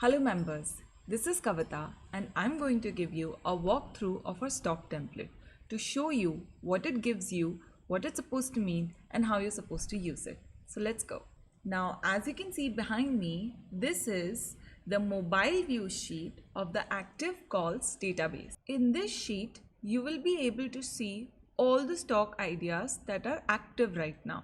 Hello members, this is Kavita and I'm going to give you a walkthrough of our stock template to show you what it gives you, what it's supposed to mean and how you're supposed to use it. So let's go. Now as you can see behind me, this is the mobile view sheet of the active calls database. In this sheet, you will be able to see all the stock ideas that are active right now.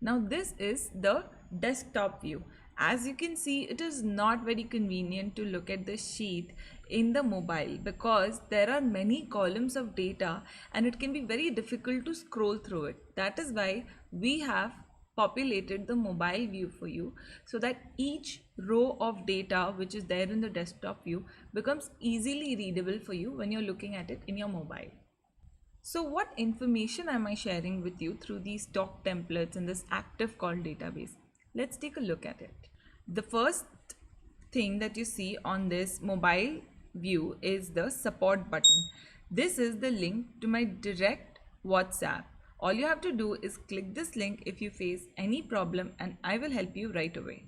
Now this is the desktop view. As you can see, it is not very convenient to look at the sheet in the mobile because there are many columns of data and it can be very difficult to scroll through it. That is why we have populated the mobile view for you so that each row of data which is there in the desktop view becomes easily readable for you when you're looking at it in your mobile. So what information am I sharing with you through these stock templates in this active call database? Let's take a look at it. The first thing that you see on this mobile view is the support button. This is the link to my direct WhatsApp. All you have to do is click this link if you face any problem and I will help you right away.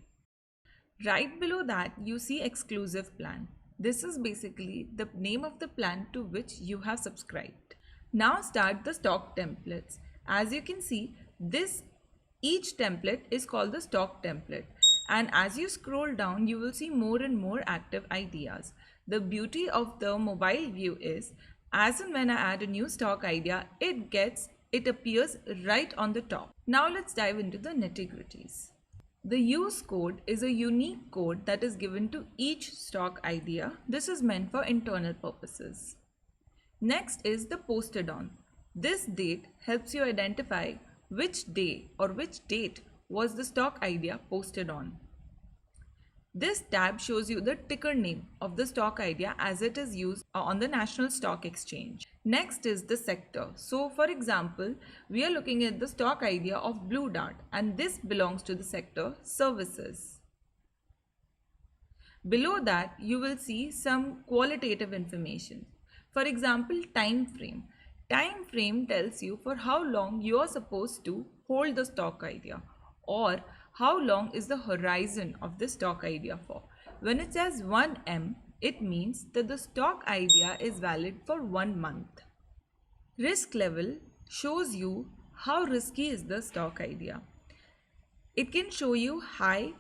Right below that you see exclusive plan. This is basically the name of the plan to which you have subscribed. Now start the stock templates. As you can see, each template is called the stock template. And as you scroll down, you will see more and more active ideas. The beauty of the mobile view is, as and when I add a new stock idea, it appears right on the top. Now let's dive into the nitty-gritties. The use code is a unique code that is given to each stock idea. This is meant for internal purposes. Next is the posted on. This date helps you identify which day or which date was the stock idea posted on. This tab shows you the ticker name of the stock idea as it is used on the National Stock Exchange. Next is the sector. So for example, we are looking at the stock idea of Blue Dart and this belongs to the sector services. Below that, you will see some qualitative information. For example, time frame. Time frame tells you for how long you are supposed to hold the stock idea or how long is the horizon of the stock idea for. When it says 1M, it means that the stock idea is valid for 1 month. Risk level shows you how risky is the stock idea. It can show you high,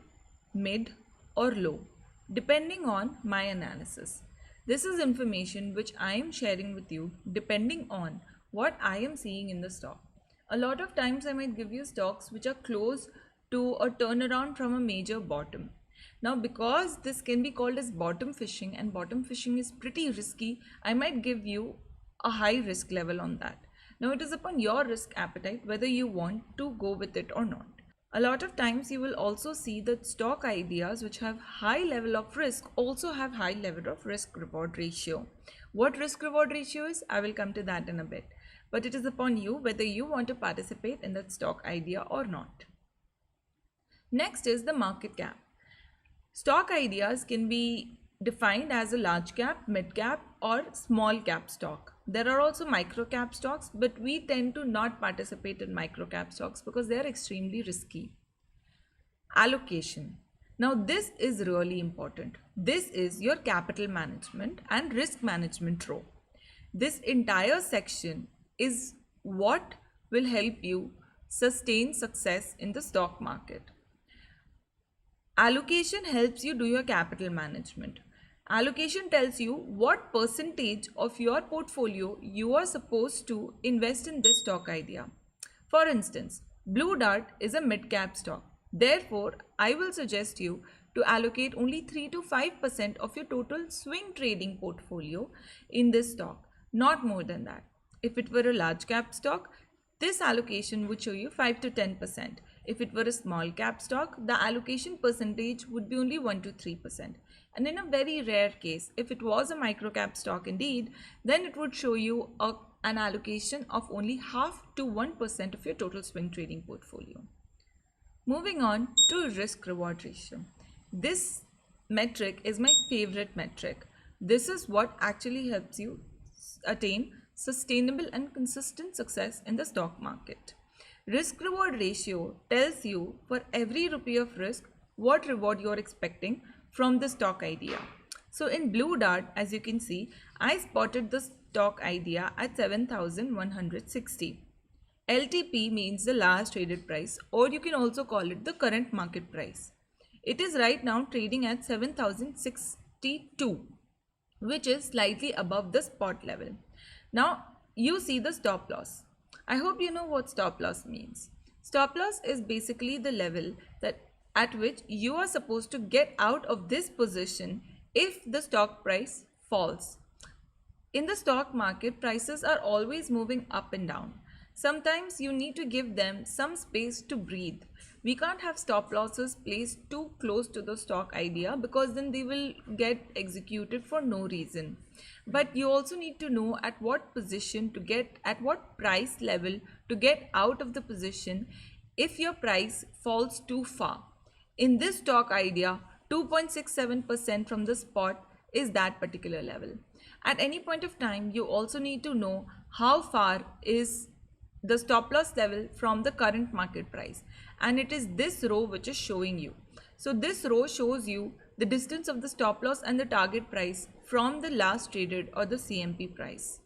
mid or low depending on my analysis. This is information which I am sharing with you depending on what I am seeing in the stock. A lot of times I might give you stocks which are close to a turnaround from a major bottom. Now because this can be called as bottom fishing and bottom fishing is pretty risky, I might give you a high risk level on that. Now it is upon your risk appetite whether you want to go with it or not. A lot of times you will also see that stock ideas which have high level of risk also have high level of risk reward ratio. What risk reward ratio is, I will come to that in a bit. But it is upon you whether you want to participate in that stock idea or not. Next is the market cap. Stock ideas can be defined as a large cap, mid cap or small cap stock. There are also micro cap stocks, but we tend to not participate in micro cap stocks because they are extremely risky. Allocation. Now this is really important. This is your capital management and risk management row. This entire section is what will help you sustain success in the stock market. Allocation helps you do your capital management. Allocation tells you what percentage of your portfolio you are supposed to invest in this stock idea. For instance, Blue Dart is a mid-cap stock. Therefore, I will suggest you to allocate only 3 to 5% of your total swing trading portfolio in this stock, not more than that. If it were a large cap stock, this allocation would show you 5 to 10%. If it were a small cap stock, the allocation percentage would be only 1 to 3%. And in a very rare case, if it was a micro cap stock indeed, then it would show you an allocation of only half to 1% of your total swing trading portfolio. Moving on to risk reward ratio. This metric is my favorite metric. This is what actually helps you attain sustainable and consistent success in the stock market. Risk reward ratio tells you for every rupee of risk what reward you are expecting from the stock idea. So in Blue Dart, as you can see, I spotted the stock idea at 7,160. LTP means the last traded price, or you can also call it the current market price. It is right now trading at 7,062, which is slightly above the spot level. Now you see the stop loss. I hope you know what stop loss means. Stop loss is basically the level that at which you are supposed to get out of this position if the stock price falls. In the stock market, prices are always moving up and down. Sometimes you need to give them some space to breathe. We can't have stop losses placed too close to the stock idea because then they will get executed for no reason. But you also need to know at what position to get, at what price level to get out of the position if your price falls too far. In this stock idea, 2.67% from the spot is that particular level. At any point of time, you also need to know how far is the stop loss level from the current market price, and it is this row which is showing you. So this row shows you the distance of the stop loss and the target price from the last traded or the CMP price.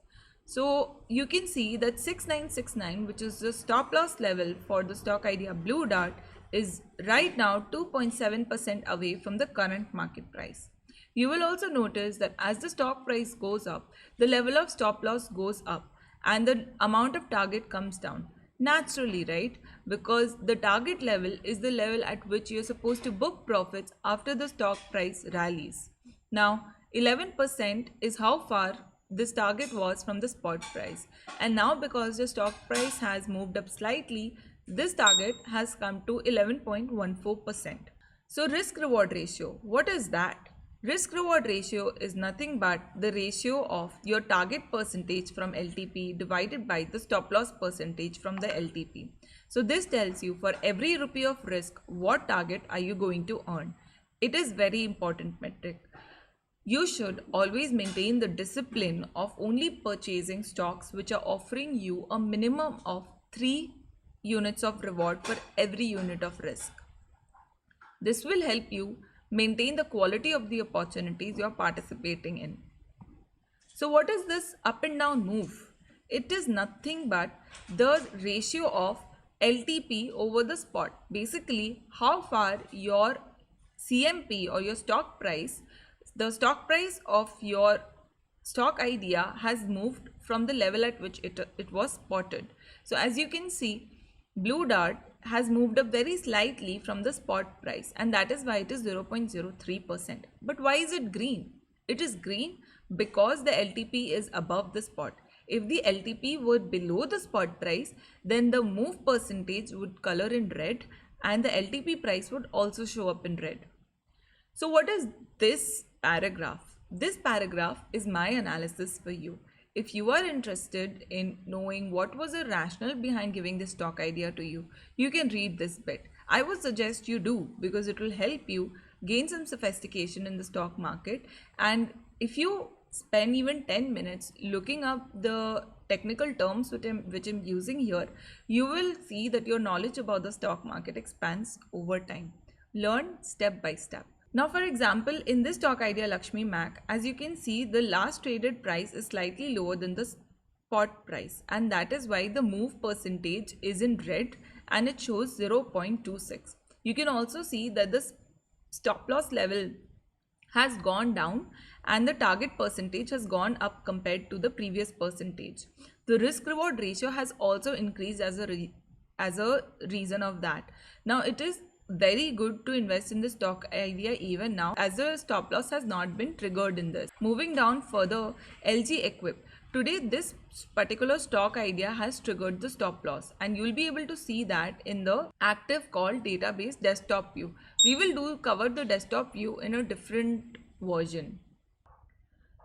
So you can see that 6969, which is the stop loss level for the stock idea Blue Dart, is right now 2.7% away from the current market price. You will also notice that as the stock price goes up, the level of stop loss goes up and the amount of target comes down. Naturally, right? Because the target level is the level at which you're supposed to book profits after the stock price rallies. Now, 11% is how far this target was from the spot price. And now because the stock price has moved up slightly, this target has come to 11.14%. So risk reward ratio, what is that? Risk reward ratio is nothing but the ratio of your target percentage from LTP divided by the stop loss percentage from the LTP. So this tells you for every rupee of risk, what target are you going to earn. It is very important metric. You should always maintain the discipline of only purchasing stocks which are offering you a minimum of 3 units of reward for every unit of risk. This will help you maintain the quality of the opportunities you are participating in. So what is this up and down move? It is nothing but the ratio of LTP over the spot. Basically, how far your CMP or your stock price, the stock price of your stock idea has moved from the level at which it was spotted. So as you can see, Blue Dart has moved up very slightly from the spot price, and that is why it is 0.03%. But why is it green? It is green because the LTP is above the spot. If the LTP were below the spot price, then the move percentage would color in red and the LTP price would also show up in red. So what is this paragraph? This paragraph is my analysis for you. If you are interested in knowing what was the rationale behind giving this stock idea to you, you can read this bit. I would suggest you do because it will help you gain some sophistication in the stock market. And if you spend even 10 minutes looking up the technical terms which I'm using here, you will see that your knowledge about the stock market expands over time. Learn step by step. Now, for example, in this stock idea Lakshmi Mac, as you can see, the last traded price is slightly lower than the spot price, and that is why the move percentage is in red and it shows 0.26. You can also see that the stop loss level has gone down and the target percentage has gone up compared to the previous percentage. The risk reward ratio has also increased as a reason of that. Now, it is very good to invest in the stock idea even now as the stop loss has not been triggered in this. Moving down further, LG Equip. Today this particular stock idea has triggered the stop loss and you will be able to see that in the active call database desktop view. We will cover the desktop view in a different version.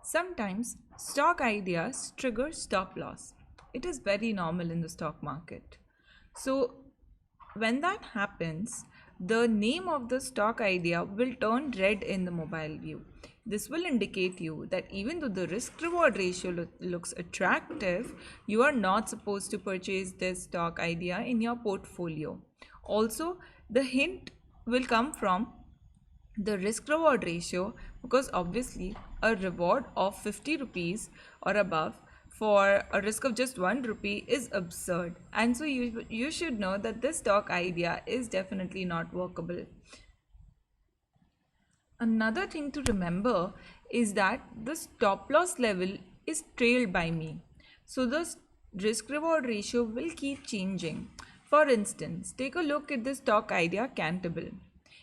Sometimes stock ideas trigger stop loss. It is very normal in the stock market. So when that happens, the name of the stock idea will turn red in the mobile view. This will indicate you that even though the risk reward ratio looks attractive, you are not supposed to purchase this stock idea in your portfolio. Also, the hint will come from the risk reward ratio, because obviously a reward of 50 rupees or above for a risk of just 1 rupee is absurd, and so you should know that this stock idea is definitely not workable. Another thing to remember is that the stop loss level is trailed by me. So the risk reward ratio will keep changing. For instance, take a look at the stock idea Cantable.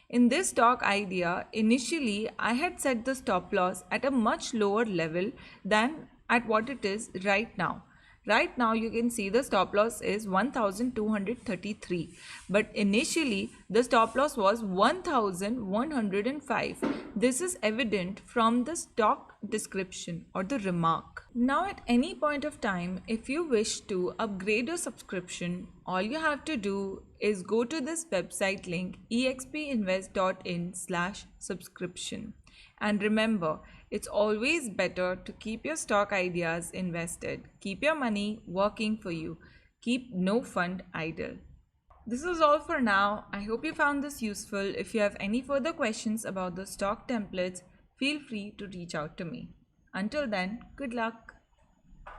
In this stock idea, initially I had set the stop loss at a much lower level than at what it is right now. Right now you can see the stop loss is 1233, but initially the stop loss was 1105. This is evident from the stock description or the remark. Now at any point of time, if you wish to upgrade your subscription, all you have to do is go to this website link expinvest.in/subscription. And remember, it's always better to keep your stock ideas invested. Keep your money working for you. Keep no fund idle. This is all for now. I hope you found this useful. If you have any further questions about the stock templates, feel free to reach out to me. Until then, good luck.